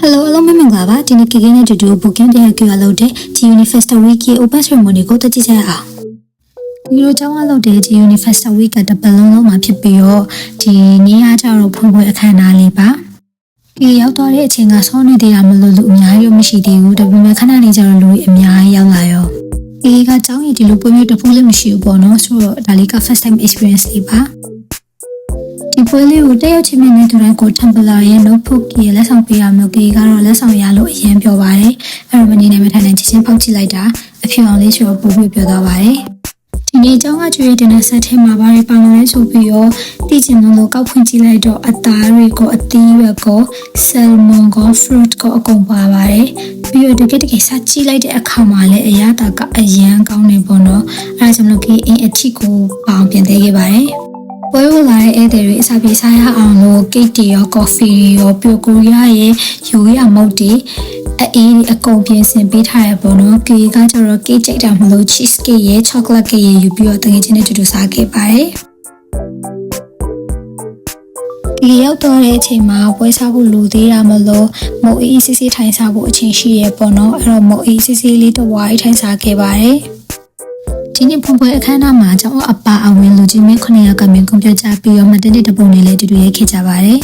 Hello, hello, my name is Lava. Today, we are going to do a booking day. We are going to do Unifest Week. Open ceremony. Go to the channel. We are going to do Unifest Week at the balloon. My people, the near tower of Pumbo Canali Ba. We are going to do a song. They are going to do a machine. The women can only do a mia. We are going to do a full machine bonus for the first time experience.ဒီပွဲလေးကိုတက်ရောက်ချင်းမြင်နေတဲ့သူတိုင်းကို Temple ရဲ့ notebook ကြီးလက်ဆောင်ပေးရမျိုးကြီးကတော့လက်ဆောင်ရလို့အရင်ပြောပါတယ်။အဲ့တော့မနေနဲ့မထိုင်နိုင်ချင်းချင်းဖောက်ကြည့်လိုက်တာအဖြစ်အောင်လေးဆိုတော့ပို့ပြီးပြောသွားပါတယ်။ဒီနေ့ကျောင်းကကျွေးတဲ့တင်တဲ့ဆက်ထဲမှာပါတယ်ပါလို့လဲဆိုပြီးတော့တည်ကျင်လို့ကောက်ဖွင့်ကြည့်လိုက်တော့အသားတွေကိုအသီးရွက်ကို salmon ကို fruit ကိုအကုန်ပါပါတယ်။ပြီးတော့တကယ်စားကြည့်လိုက်တဲ့အခါမှာလည်းအရသာကအရန်ကောင်းနေပေါ့နော်။အဲ့ဒါကြောင့်မလို့ဒီအချစ်ကိုပေါအောင်ပြင်သေးခဲ့ပါတယ်။ပွဲဝင်လာတဲ့ဧည့်သည်တွေအစာပြေစားရအောင်လို့ကိတ်တီရောကော်ဖီရောပြိုကိုရီးယားရဲ့ရိုးရမုတ်တီအေးအကုန်ပြင်ဆင်ပေးထားရပေါ့နော်ကေကကျတော့ကိတ်ကြိုက်တာမလို့ cheese cake ရဲ့ chocolate cake ရဲ့ယူပြီးတော့တကယ်ချင်းနဲ့တူတူစားခဲ့ပါတယ်ဒီရောက်တော့တဲ့အချိန်မှာပွဲစားဖို့လူသေးတာမလို့မုတ်အေးစစ်စစ်ထိုင်စားဖို့အချိန်ရှိရပေါ့နော်အဲ့တော့မုတ်အေးစစ်စစ်လေးတစ်ဝိုင်းထိုင်စားခဲ့ပါတယ်ဒီနေ့ဖွင့်ပွဲအခမ်းအနားမှာကျွန်တော်အပါအဝင်လူကြီးမင်း900ကမြင်ကွန်ပျူတာပြီးတော့မတင်တဲ့တပုံလေးလည်းတူတူရိုက်ခဲ့ကြပါတယ်။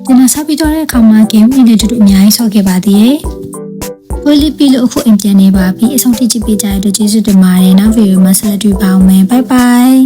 ဒီနေ့ဆက်ပြီးတော့တဲ့အခါမှာ game နဲ့တူတူအများကြီးဆော့ခဲ့ပါသေးတယ်။ပွဲလေးပြီးလို့အခုအိမ်ပြန်နေပါပြီ။အဆုံးထိကြည့်ပေးကြတဲ့ကျေးဇူးတင်ပါတယ်။နောက်ဗီဒီယိုမှာဆက်လက်တွေ့ပါအောင်မယ်။ Bye bye